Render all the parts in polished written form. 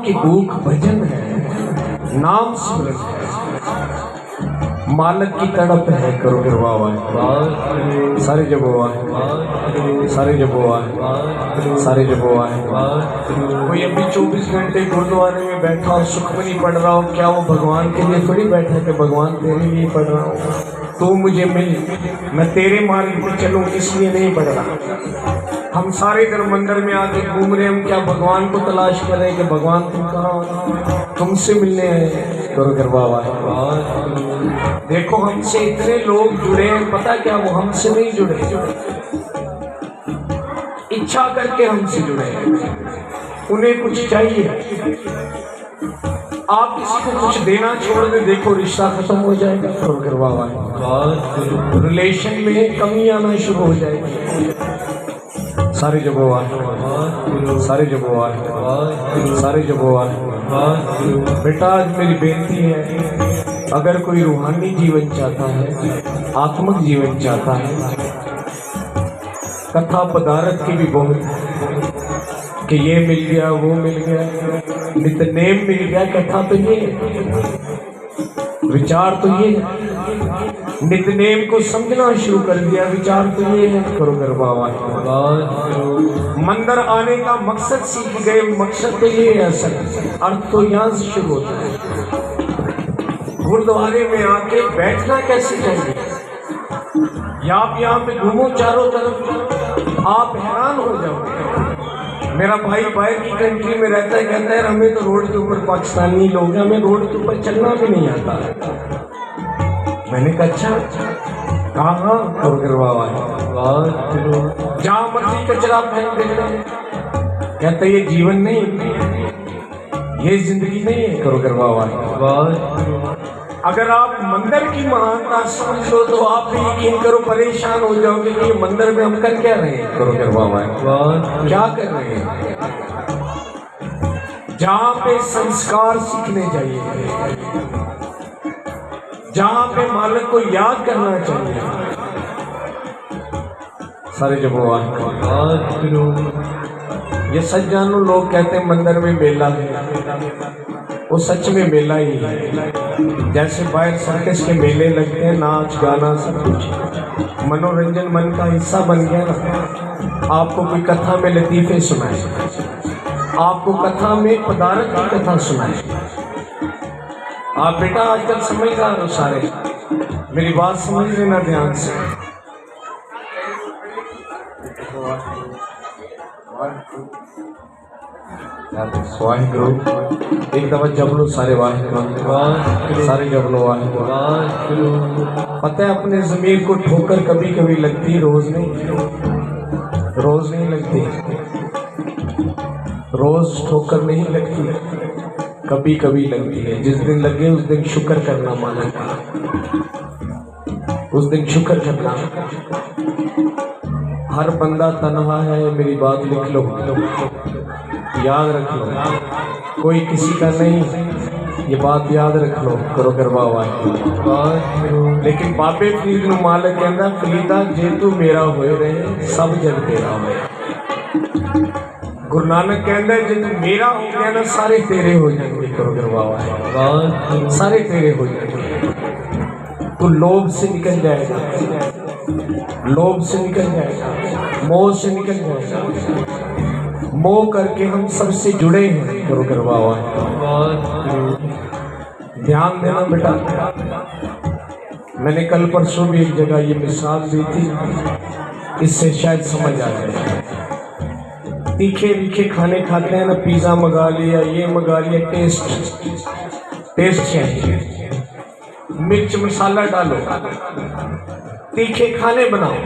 की भूख भजन है, नाम स्मरण है, मालक की तड़प है। करो गिरवा सारे जब हुआ सारे जब हुआ सारे जब हुआ है। कोई अभी 24 घंटे गुरुद्वारे में बैठा और सुख में नहीं पढ़ रहा हो, क्या वो भगवान के लिए थोड़ी बैठा है कि भगवान तेरे लिए पढ़ रहा हूँ, तू मुझे मिल, मैं तेरे मार्ग पे चलूँ, इसलिए नहीं पढ़ रहा। हम सारे इधर मंदिर में आके घूम रहे, हम क्या भगवान को तलाश कर रहे हैं कि भगवान तुम कहाँ हो, तुमसे मिलने आए। करो गरबा देखो हमसे इतने लोग जुड़े हैं, पता क्या वो हमसे नहीं जुड़े, इच्छा करके हमसे जुड़े हैं, उन्हें कुछ चाहिए। आप किसी को कुछ देना छोड़ दे, देखो रिश्ता खत्म हो जाएगा। करो गरबा रिलेशन में कमी आना शुरू हो जाएगी। सारे जब हुआ सारे जब हुआ सारे जब हुआ। बेटा आज मेरी बेनती है, अगर कोई रूहानी जीवन चाहता है, आत्मिक जीवन चाहता है, कथा पदार्थ की भी बहुत है कि ये मिल गया वो मिल गया, नितनेम मिल गया, कथा तो ये विचार तो ये नितनेम को समझना शुरू कर दिया, विचार तो ये है। करो गरबा मंदिर आने का मकसद सीख गए, मकसद तो ये है, असल अर्थ तो यहाँ से शुरू होता है। गुरुद्वारे में आके बैठना कैसे चाहिए, आप यहाँ पे घूमो चारों तरफ, आप हैरान हो जाओगे। मेरा भाई बाहर की कंट्री में रहता है, कहता है हमें तो रोड के ऊपर पाकिस्तानी लोग हैं, हमें रोड के ऊपर चलना भी नहीं आता। मैंने कहा अच्छा कहाँ, करो गरबा जहाँ मर्जी कचरा फेंक देते हैं। कहता ये जीवन नहीं, ये जिंदगी नहीं है। करो गरबा अगर आप मंदिर की महानता समझ लो तो आप भी यकीन करो परेशान हो जाओगे कि ये मंदिर में हम कर क्या रहे हैं। करो गरबा क्या कर रहे हैं, जहाँ पे संस्कार सीखने चाहिए, जहाँ पे मालिक को याद करना चाहिए। सारे जब ये सच जानो, लोग कहते हैं मंदिर में मेला है, वो सच में मेला ही है। जैसे बाहर सर्कस के मेले लगते हैं, नाच गाना सब कुछ मनोरंजन मन का हिस्सा बन गया ना। आपको कोई कथा में लतीफे सुनाए, आपको कथा में पदार्थ की कथा सुनाए। आप बेटा आजकल समझदार हो सारे, मेरी बात समझ लेना ध्यान से। वाहिगुरु एक दफा जब लो सारे, वाहिगुरु सारे जब लो वाहिगुरु। पता है अपने ज़मीर को ठोकर कभी कभी लगती, रोज नहीं लगती, रोज ठोकर नहीं लगती, कभी कभी लगती है। जिस दिन लगे उस दिन शुक्र करना, मालिक उस दिन शुक्र करना। हर बंदा तन्हा है, मेरी बात लिख लो, याद रख लो, कोई किसी का नहीं, ये बात याद रख लो। करो गरबा लेकिन बाबे फरीद नु मालिक कहना, फरीदा जे तू मेरा होए रहे, सब जग तेरा होए। गुरु नानक कहना जे तू मेरा हो गया ना, सारे तेरे हो जाएंगे। करो गरबा सारे तेरे हो जाएंगे। तो लोभ से निकल जाएगा, लोभ से निकल जाएगा, मोह से निकल जाएगा। मोह करके हम सबसे जुड़े हैं। करो गरबा ध्यान देना बेटा। मैंने कल परसों भी एक जगह ये मिसाल दी थी, इससे शायद समझ आ जाए। तीखे तीखे खाने खाते हैं ना, पिज्जा मंगा लिया, ये मंगा लिया, टेस्ट चाहिए, मिर्च मसाला डालो, तीखे खाने बनाओ।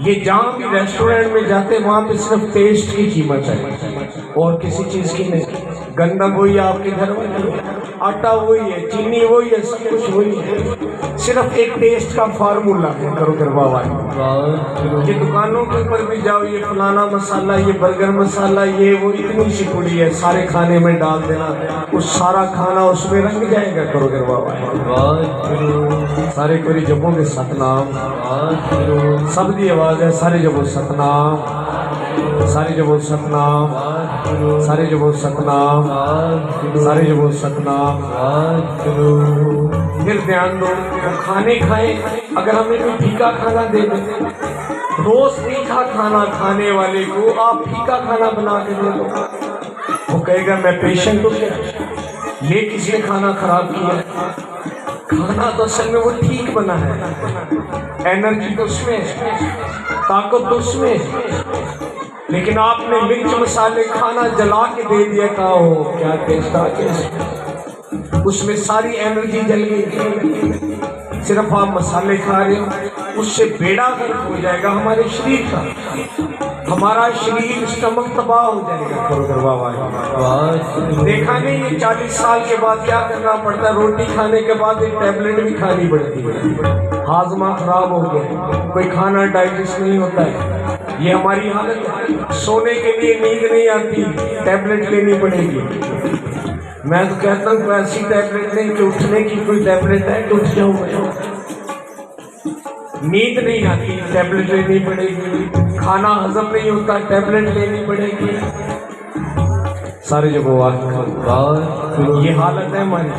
ये जहाँ भी रेस्टोरेंट में जाते हैं वहाँ पे सिर्फ टेस्ट की कीमत है और किसी चीज की नहीं। गंदम वही है आपके घर में, आटा वही है, चीनी वही है, सब कुछ वही है, सिर्फ एक टेस्ट का फार्मूला है। करो गरबा ये दुकानों के ऊपर भी जाओ, ये फलाना मसाला, ये बर्गर मसाला, ये वो, इतनी सी पुड़ी है, सारे खाने में डाल देना, वो सारा खाना उसमें रंग जाएगा। करो गरबा सारे कोई जपोगे सतनाम, सब दी आवाज है, सारे जपो सतनाम। सारे जो बोल सतनाम, सारे जो बोल सतनाम, सारे जो बोल सतनाम। फिर ध्यान दो, खाने खाए, अगर हमें कोई फीका खाना दे दे, रोज तीखा खाना खाने वाले को आप फीका खाना बना के दे दो, वो कहेगा मैं पेशेंट हूँ क्या, ये किसने खाना खराब किया। खाना तो असल में वो ठीक बना है, एनर्जी तो उसमें, ताकत तो उसमें, लेकिन आपने मिर्च मसाले खाना जला के दे दिया, कहा हो क्या टेस्ट आ गया, उसमें सारी एनर्जी जल गई। सिर्फ आप मसाले खा रहे हो, उससे बेड़ा गर्क हो जाएगा हमारे शरीर का, हमारा शरीर स्टमक तबाह हो जाएगा। देखा नहीं, ये 40 साल के बाद क्या करना पड़ता है, रोटी खाने के बाद एक टैबलेट भी खानी पड़ती है, हाजमा खराब हो गया, कोई खाना डाइजेस्ट नहीं होता है। ये हमारी हालत है, सोने के लिए नींद नहीं आती, टैबलेट लेनी पड़ेगी। मैं तो कहता हूँ ऐसी टैबलेट नहीं कि उठने की कोई टैबलेट है तो उठ जाऊँ, नींद नहीं आती टैबलेट लेनी पड़ेगी, खाना हजम नहीं होता टैबलेट लेनी पड़ेगी। सारे जो ये हालत है हमारी।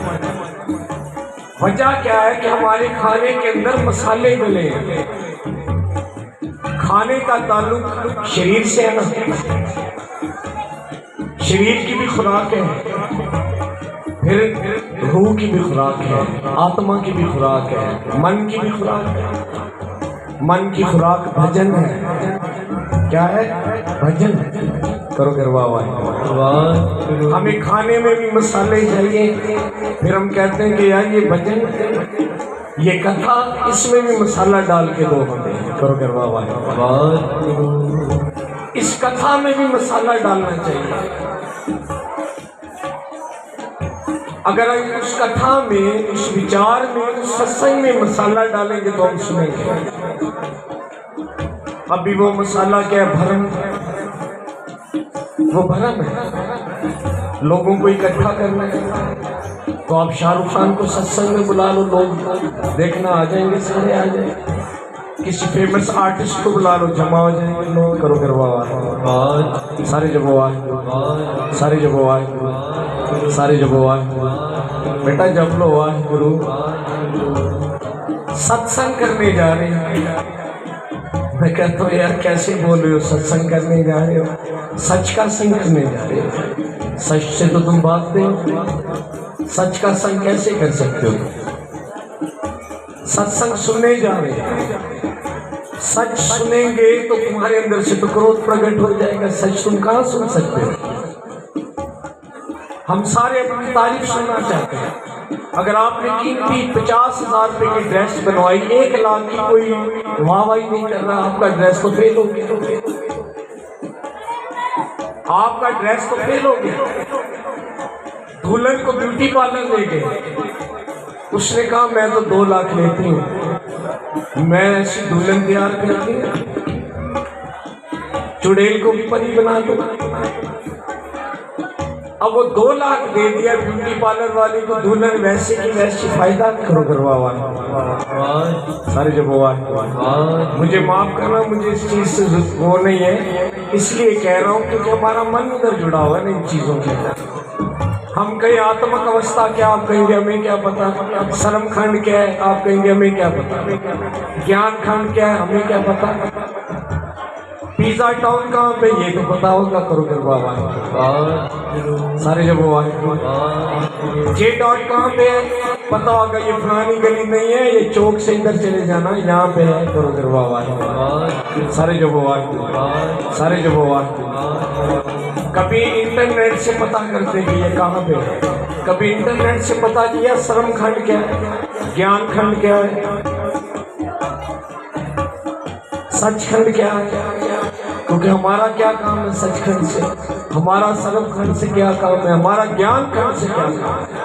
वजह क्या है कि हमारे खाने के अंदर मसाले मिले हैं। खाने का ताल्लुक शरीर से है ना, शरीर की भी खुराक है, फिर रूह की भी खुराक है, आत्मा की भी खुराक है, मन की भी खुराक है। मन की खुराक भजन है, क्या है भजन, करो करवावा। हमें खाने में भी मसाले चाहिए, फिर हम कहते हैं कि यार ये भजन, ये कथा, इसमें भी मसाला डाल के दो हमें, करो करवावा। इस कथा में भी मसाला डालना चाहिए। अगर उस कथा में, उस विचार में, उस सत्संग में मसाला डालेंगे तो हम सुनेंगे। अभी वो मसाला क्या है, भरम, वो भरम है, लोगों को इकट्ठा करना है। तो आप शाहरुख खान को सत्संग में बुला लो, लोग देखना आ जाएंगे, सारे आ जाएंगे। किसी फेमस आर्टिस्ट को बुला लो, जमा हो जाएंगे लोग, करो करवा सारे जब सारे जब सारे जब बेटा जब लो आज गुरु सत्संग करने जा रहे हैं। मैं कहता हूँ यार कैसे बोल रहे हो, सत्संग करने जा रहे हो, सच का संग करने जा रहे हो, सच से तो तुम भागते हो, सच का संग कैसे कर सकते हो। सत्संग सुनने जा रहे हो, सच सुनेंगे तो तुम्हारे अंदर से तो क्रोध प्रकट हो जाएगा, सच तुम कहाँ सुन सकते हो। हम सारे अपनी तारीफ सुनना चाहते हैं। अगर आपने कीमती 50,000 रुपए की ड्रेस बनवाई, 1 लाख की कोई वाहवाही नहीं कर रहा, आपका ड्रेस तो फेल हो गया, आपका ड्रेस तो फेल हो गया। दुल्हन को ब्यूटी पार्लर ले गए, उसने कहा मैं तो 2 लाख लेती हूँ, मैं ऐसी दुल्हन तैयार करती हूँ, चुड़ैल को भी परी बना दूँ। अब वो 2 लाख दे दिया ब्यूटी पार्लर वाली को, दुल्हन वैसे की वैसी, फायदा करो करवा सारे जब मुझे माफ करना, मुझे इस चीज से वो नहीं है, इसलिए कह रहा हूँ क्योंकि हमारा मन उधर जुड़ा हुआ है इन चीजों के अंदर। हम कहीं आत्मक अवस्था क्या, आप कहेंगे हमें क्या पता, शर्म खंड क्या है, आप कहेंगे हमें क्या पता, ज्ञान खंड क्या है, हमें क्या पता, पिज्जा टाउन कहाँ पे, ये तो पता होगा, करो करवा सारे जब जे डॉट कहाँ पे है, पता होगा, ये पुरानी गली नहीं है, ये चौक से इधर चले जाना, यहाँ पे है, करो करवा सारे जब सारे जब कभी इंटरनेट से पता करते कि ये कहाँ पे है, कभी इंटरनेट से पता किया श्रम खंड क्या है, ज्ञान खंड क्या है, सचखंड क्या है, क्योंकि हमारा क्या काम है सचखंड से, हमारा सर्व खंड से क्या काम है, हमारा ज्ञान खंड से क्या काम है।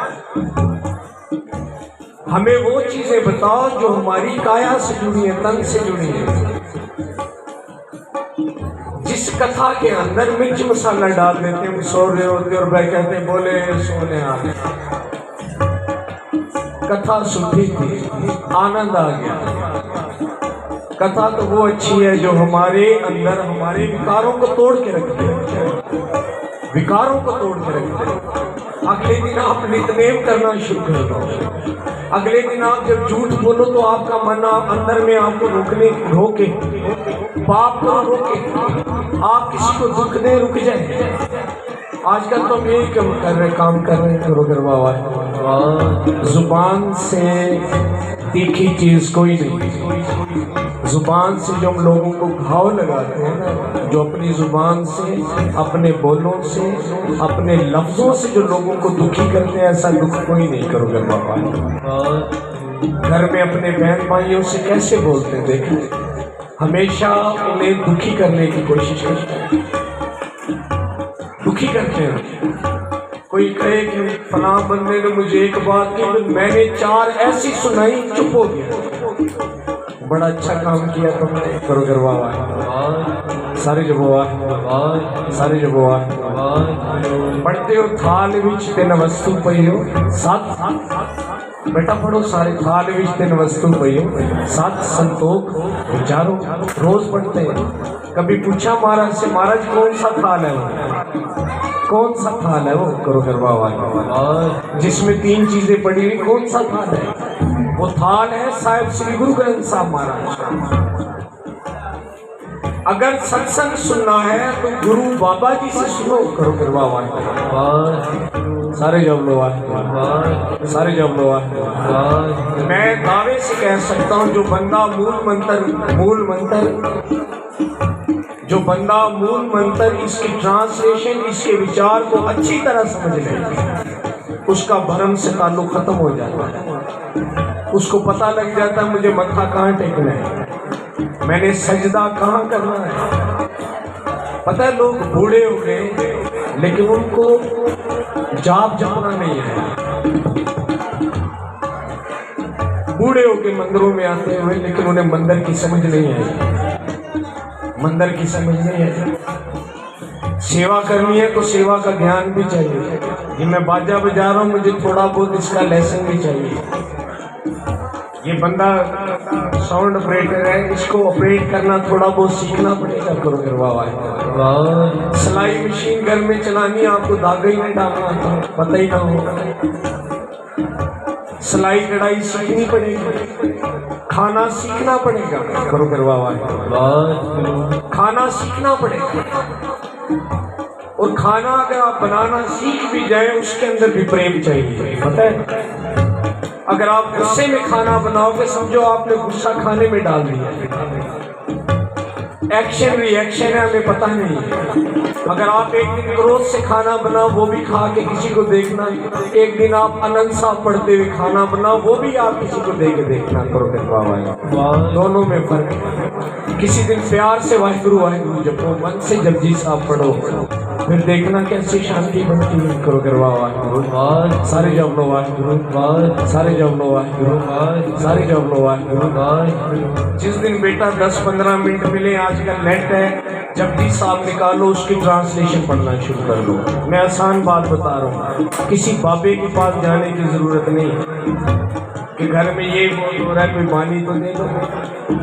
हमें वो चीजें बताओ जो हमारी काया से जुड़ी है, तन से जुड़ी है। जिस कथा के अंदर मिर्च मसाला डाल देते हैं, हम सो रहे होते और भाई कहते हैं बोले सोने आ गए, कथा सुनी थी, आनंद आ गया, कथा तो वो अच्छी है जो हमारे अंदर हमारे विकारों को तोड़ के रखते हैं, विकारों को तोड़ के रखते हैं। अगले दिन आप नितनेम करना शुरू कर दो। अगले दिन आप जब झूठ बोलो तो आपका मन अंदर में आपको रोके, पाप को रोके, आप किसी को दुख दे रुक जाए। आजकल तो हम यही काम कर रहे हैं। रोगर बाबा, जुबान से तीखी चीज कोई नहीं। जुबान से जो हम लोगों को घाव लगाते हैं ना, जो अपनी जुबान से, अपने बोलों से, अपने लफ्जों से जो लोगों को दुखी करते हैं, ऐसा दुख कोई नहीं करोगे बाबा। घर में अपने बहन भाइयों से कैसे बोलते हैं, देखें, हमेशा उन्हें दुखी करने की कोशिश करते हैं, दुखी करते हैं। कोई कहे कि फलां बंदे ने मुझे एक बात की, तो मैंने 4 ऐसी सुनाई, चुप हो गया। बड़ा अच्छा काम किया तुमने, करो करवा सारे जबोआ, सारे जबोआ पढ़ते हो। थाल विच तीन वस्तु पई हो, 7 बेटा पढ़ो सारे। थाल विच तीन वस्तु पई हो, 7 संतोख विचारो। रोज पढ़ते हैं। कभी पूछा महाराज से, महाराज कौन सा थाल है वो, कौन सा थाल है वो, करो करवा जिसमें 3 चीजें पड़ी हुई, कौन सा थाल है वो? थाल है साहिब श्री गुरु ग्रंथ साहब महाराज। अगर सत्संग सुनना है तो गुरु बाबा जी से सुनो, करो करवा सारे जब लो, सारे जब लो। मैं दावे से कह सकता हूँ, जो बंदा जो बंदा मूल मंत्र, इसकी ट्रांसलेशन, इसके विचार को अच्छी तरह समझ ले, उसका भरम से ताल्लुक खत्म हो जाता है। उसको पता लग जाता है मुझे मत्था कहाँ टेकना है, मैंने सजदा कहाँ करना है। पता है लोग बूढ़े हो गए लेकिन उनको जाप जपना नहीं है। बूढ़े होके मंदिरों में आते हुए लेकिन उन्हें मंदिर की समझ नहीं है, मंदिर की समझ नहीं है। सेवा करनी है तो सेवा का ज्ञान भी चाहिए। ये मैं बाजा बजा रहा हूँ, मुझे थोड़ा बहुत इसका लेसन भी चाहिए। ये बंदा साउंड ऑपरेटर है, इसको ऑपरेट करना थोड़ा बहुत सीखना पड़ेगा। करो करवा सिलाई मशीन घर में चलानी, आपको धागा ही नहीं डालना आता, पता ही ना होगा। सिलाई कढ़ाई सीखनी पड़ेगी, खाना सीखना पड़ेगा। करो करवा खाना सीखना पड़ेगा। और खाना अगर आप बनाना सीख भी जाए, उसके अंदर भी प्रेम चाहिए। पता है, अगर आप गुस्से में खाना बनाओगे, समझो आपने गुस्सा खाने में डाल दिया। एक्शन रिएक्शन है, हमें पता नहीं है। अगर आप एक दिन क्रोध से खाना बनाओ, वो भी खा के किसी को देखना। एक दिन आप अनंत साहब पढ़ते हुए खाना बनाओ, वो भी आप किसी को दे के देखना। करो दोनों में फर्क है। किसी दिन प्यार से वाहिगुरु वाहिगुरु जपो, मन से जपजी साहब पढ़ो, फिर देखना कैसी शांति बनती है। करो करवा वाहिगुरु सारे जप लो, वाहिगुरु सारे जप लो, वाहिगुरु सारे जप लो, वाहिगुरु। जिस दिन बेटा 10-15 मिनट मिले, आजकल नेट है, जपजी साहब निकालो, उसकी ट्रांसलेशन पढ़ना शुरू कर दो। मैं आसान बात बता रहा हूँ, किसी बाबे के पास जाने की जरूरत नहीं कि घर में ये हो रहा है, कोई पानी तो दे दो।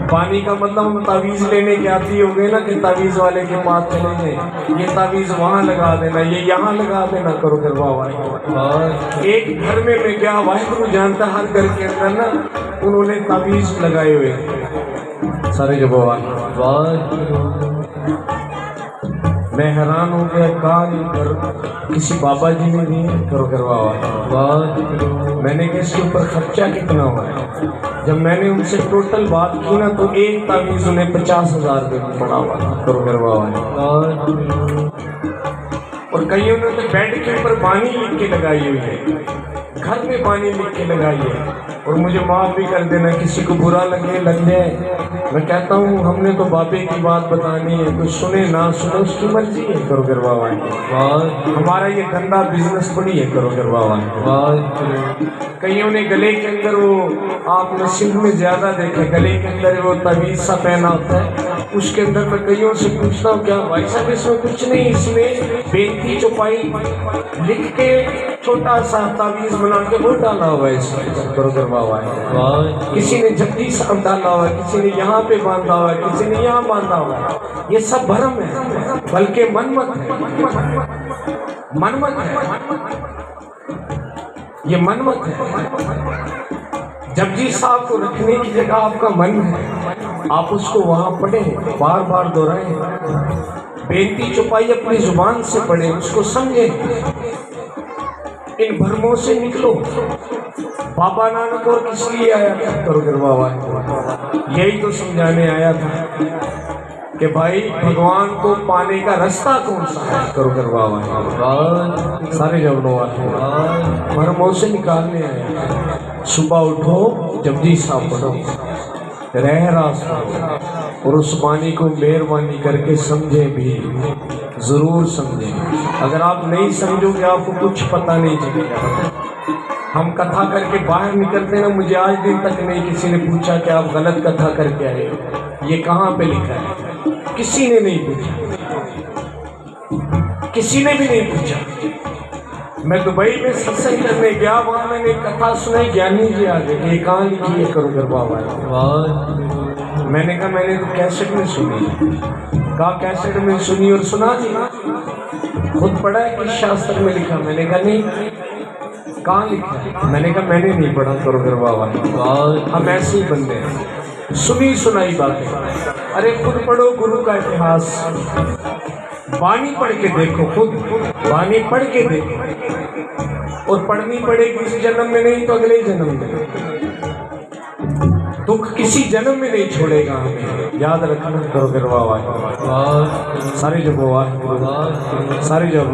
पानी का मतलब हम तावीज़ लेने के आती हो गए ना, कि तावीज़ वाले के पास चले गए, ये तावीज़ वहाँ लगा देना, ये यहाँ लगा देना। करो करवा वाहिगुरु। एक घर में मैं क्या, वाहिगुरु जानता, हर घर के अंदर ना उन्होंने तावीज़ लगाए हुए सारे जब मैं हैरान हो गया, कहा किसी बाबा जी ने दिए। करो करवा मैंने कि इसके ऊपर खर्चा कितना हुआ है। जब मैंने उनसे टोटल बात की ना, तो एक तावीज़ उन्हें 50,000 रुपये में पड़ा हुआ था। करो करवा और कईयों ने तो बेड के ऊपर बानी लिख के लगाई हुई है, घर में बानी लिख के लगाई है। और मुझे माफ़ भी कर देना, किसी को बुरा लगे लग जाए, मैं कहता हूँ हमने तो बाबे की बात बतानी है, कोई सुने ना सुने उसकी मर्जी है। करो करवा हमारा ये गंदा बिजनेस थोड़ी है। करो करवा कईयों ने गले के अंदर वो, आपने सिंध में ज्यादा देखे, गले के अंदर वो तवीज़ सा पहना होता है, उसके अंदर मैं कईयों से पूछता हूँ, क्या भाई साहब इसमें कुछ नहीं, इसमें बेनती चौपाई लिख के छोटा सा तावीज बना के वो डाला हुआ है इसमें, करो करवावा है। किसी ने जप्ती साहब डाला हुआ है, किसी ने यहाँ पे बांधा हुआ है, किसी ने यहाँ बांधा हुआ है। ये सब भ्रम है, बल्कि मनमत है, मनमत है, ये मनमत है। जपजी साहब को रखने की जगह आपका मन है, आप उसको वहां पढ़े, बार बार दोहराएं, बेनती चौपाई अपनी जुबान से पढ़े, उसको समझे, इन भ्रमों से निकलो। बाबा नानक और किस लिए आया था, करो बाबा यही तो समझाने आया था कि भाई भगवान को पाने का रास्ता कौन सा है, करो बाबा सारे जब भ्रमों से निकालने आया। सुबह उठो, जपजी साहब पढ़ो, रह रास्ता, और उस पानी को मेहरबानी करके समझे भी, जरूर समझे। अगर आप नहीं समझोगे आपको कुछ पता नहीं चलेगा। हम कथा करके बाहर निकलते ना, मुझे आज दिन तक नहीं किसी ने पूछा कि आप गलत कथा करके आए, ये कहाँ पे लिखा है, किसी ने नहीं पूछा, किसी ने भी नहीं पूछा। मैं दुबई में सत्संग करने गया, वहां मैंने कथा सुनाई, ज्ञानी जी आ गए, ये कहाँ लिखी है, करो गरबा भाई। मैंने कहा मैंने तो कैसेट में सुनी, कहा कैसेट में सुनी और सुना दी, खुद पढ़ा है कि शास्त्र में लिखा, मैंने कहा नहीं, कहाँ लिखा है, मैंने कहा मैंने नहीं पढ़ा, करो गरबा भाई। हम ऐसे ही बंदे हैं, सुनी सुनाई बातें। अरे खुद पढ़ो गुरु का इतिहास, वाणी पढ़ के देखो, खुद वाणी पढ़ के देखो, और पढ़नी पड़ेगी इस जन्म में नहीं तो अगले जन्म में। दुख किसी जन्म में नहीं छोड़ेगा हमें, याद रखना, करो गरबा सारे जब सारे जब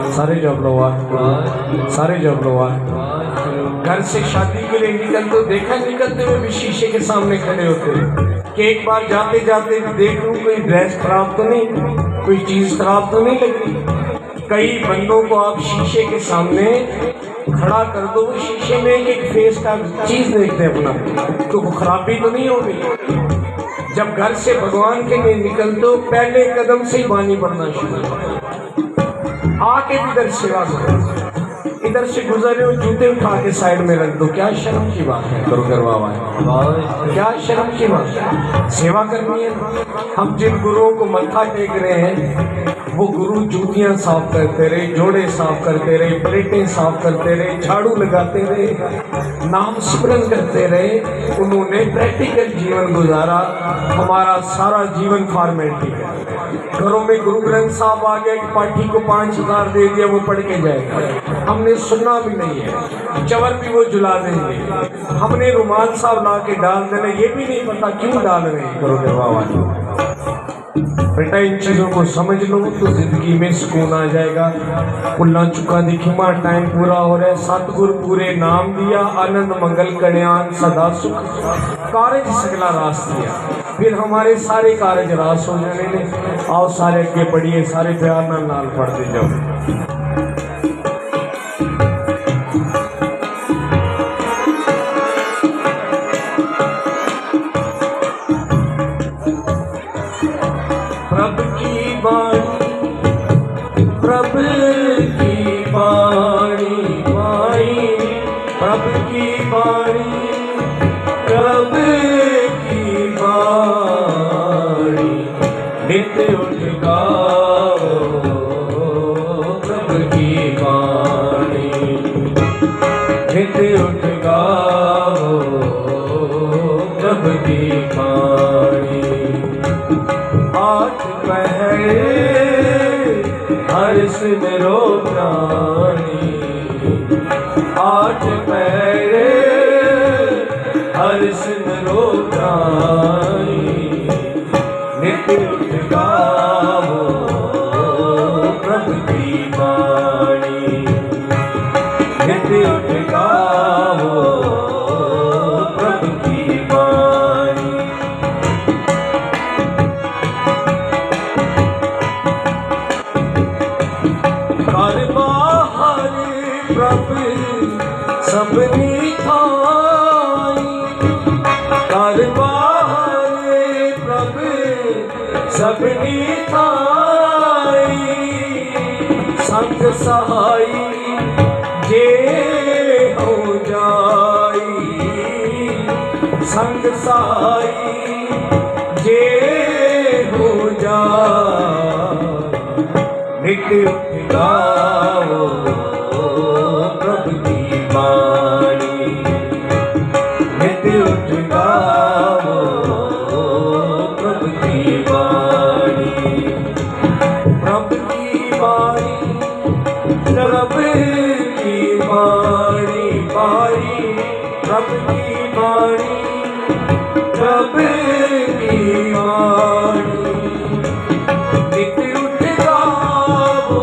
सारे जब सारे जब घर से शादी के लिए निकल तो देखा, निकलते हुए भी शीशे के सामने खड़े होते कि एक बार जाते जाते भी देख लूं कोई ड्रेस खराब तो नहीं, कोई चीज खराब तो नहीं लगी। कई बंदों को आप शीशे के सामने खड़ा कर दो, वो शीशे में एक फेस का चीज देखते हैं अपना, तो वो खराबी तो नहीं होगी। जब घर से भगवान के लिए निकलते हो, पहले कदम से ही बानी पढ़ना शुरू, आके भी इधर सेवा करो, इधर से गुजरे हो जूते उठा के साइड में रख दो, क्या शर्म की बात है, करो गरबा भाई, क्या शर्म की बात है, सेवा करनी है। हम जिन गुरुओं को मत्था टेक रहे हैं, वो गुरु जूतियां साफ करते रहे, जोड़े साफ करते रहे, प्लेटें साफ करते रहे, झाड़ू लगाते रहे, नाम स्मरण करते रहे, उन्होंने प्रैक्टिकल जीवन गुजारा। हमारा सारा जीवन फॉर्मेलिटी है। घरों में गुरु ग्रंथ साहब आ गया, पाठी को 5,000 दे दिया, वो पढ़ के जाएगा, हमने सुनना भी नहीं है, चवर भी वो जुला देंगे, हमने रुमाल साहब ला के डाल देना, ये भी नहीं पता क्यों डाल रहे हैं, करो गरबा। बेटा इन चीजों को समझ लो तो जिंदगी में सुकून आ जाएगा। कुल्ला चुका दिखिमा, टाइम पूरा हो रहा है। सतगुरु पूरे नाम दिया, आनंद मंगल कल्याण सदा सुख, कारज सगला रास दिया, फिर हमारे सारे कारज रास हो जाने ने। आओ सारे अगे पढ़िए, सारे प्यार नाल पढ़ते जाओ। प्रभु की वाणी, प्रभु की वाणी, वाणी प्रभु की वाणी, प्रभु की वाणी, नित्य उठ गाओ प्रभु की वाणी, नित्य उठ गाओ प्रभु की वाणी। आठ पहरे हर सिमरो प्राणी, आठ पहरे हर सिमरो प्राणी, नित्य उठ गाओ प्रभु की वाणी, नित्य उठ गाओ प्रभु की वाणी। प्रभु सबनी थाई, कर बाहर प्रभु अपनी थाई संग सहाई जे हो जाई संग सहाई जे हो जाई नित्य गाओ प्रभु की वाणी नित्य गाओ प्रभु की वाणी प्रभु की वाणी प्रभु की वाणी वाणी प्रभु की वाणी प्रभु की वाणी नित्य उठ गाओ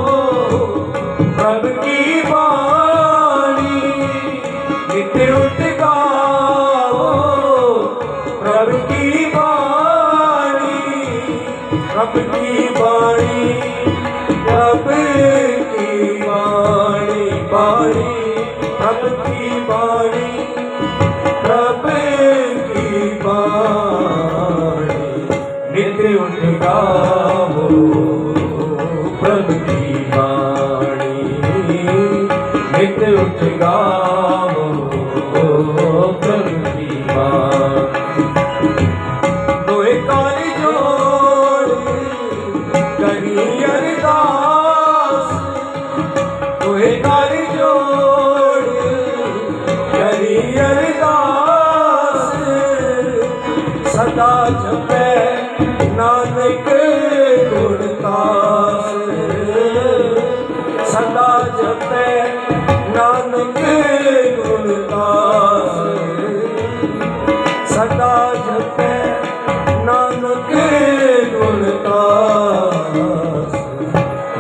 प्रभु की वाणी नित्य उठ गाओ प्रभु की वाणी प्रभु की वाणी प्रभु की वाणी वाणी प्रभु की वाणी प्रभु की वाणी नित्य उठ गाओ प्रभु की वाणी नित्य उठ गाओ प्रभु की वाणी दोए काली जोड़ करी अरदास दोए काली जोड़ करी अरदास सदा जपे नानक गुणदास सदा जपे नानक गुणदास सदा जपे नानक गुणदास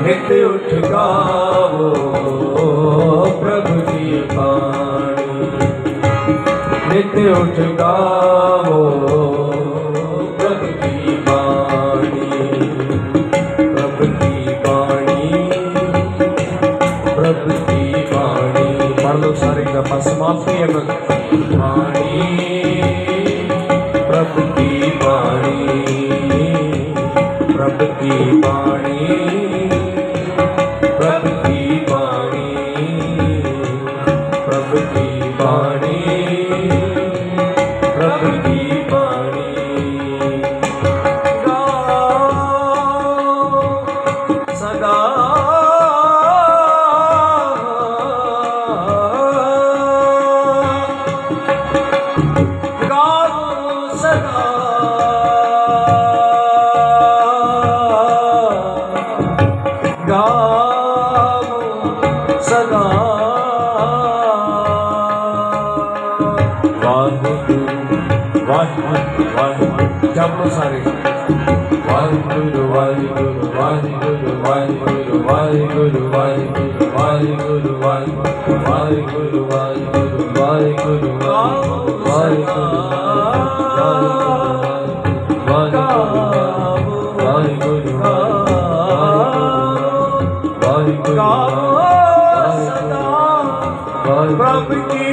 नित्य उठ गाओ प्रभु की वाणी नित्य उठ गाओ प्रभु की वाणी प्रभु की वाणी प्रभु की वाणी पढ़ लो सारे का समाप्ति है वाणी प्रभु की वाणी प्रभु की वाणी प्रभु की वाणी प्रभु की वाणी प्रभु की वाणी गाओ सदा सदा जब लो सारे वाहिगुरु वाहिगुरु वाहिगुरु वाहिगुरु वाहिगुरु वाहिगुरु वाहिगुरु वाहिगुरु वाहिगुरु वाहिगुरु प्रभु की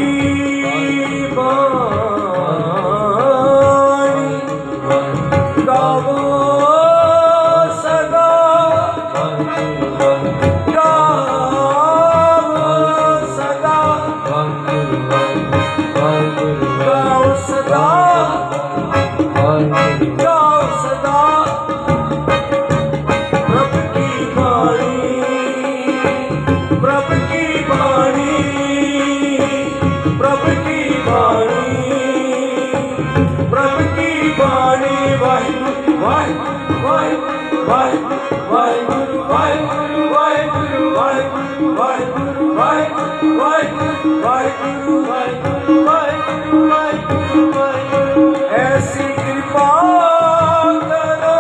वाणी गाओ सदा गाओ सदा गाओ सदा गाओ सदा प्रभु की वाणी प्रभु की वाणी प्रभु की वाणी प्रभु की वाणी वाहिगुरु वाहिगुरु वाहिगुरु वाहिगुरु वाहिगुरु वाहिगुरु वाहिगुरु वाहिगुरु वाहिगुरु वाहिगुरु वाहिगुरु वाहिगुरु वाहिगुरु वाहिगुरु ऐसी कृपा करो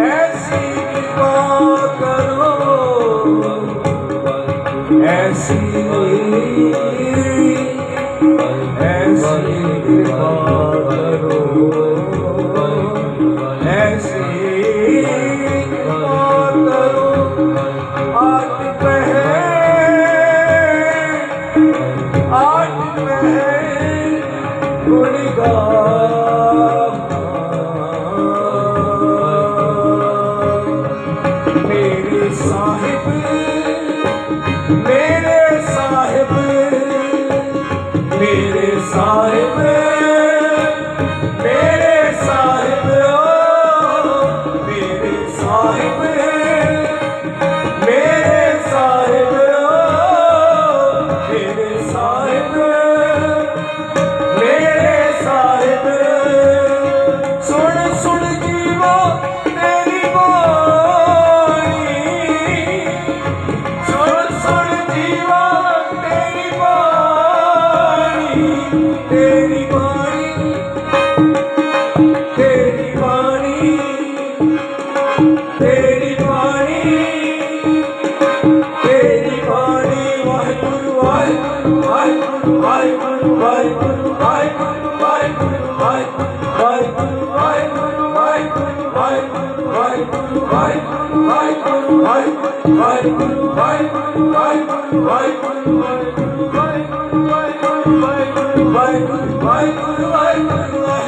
ऐसी कृपा करो ऐसी कृपा करो ऐसी कृपा करो आज पहर गुण गा ਵਾਹਿਗੁਰੂ ਵਾਹਿਗੁਰੂ ਵਾਹਿਗੁਰੂ ਵਾਹਿਗੁਰੂ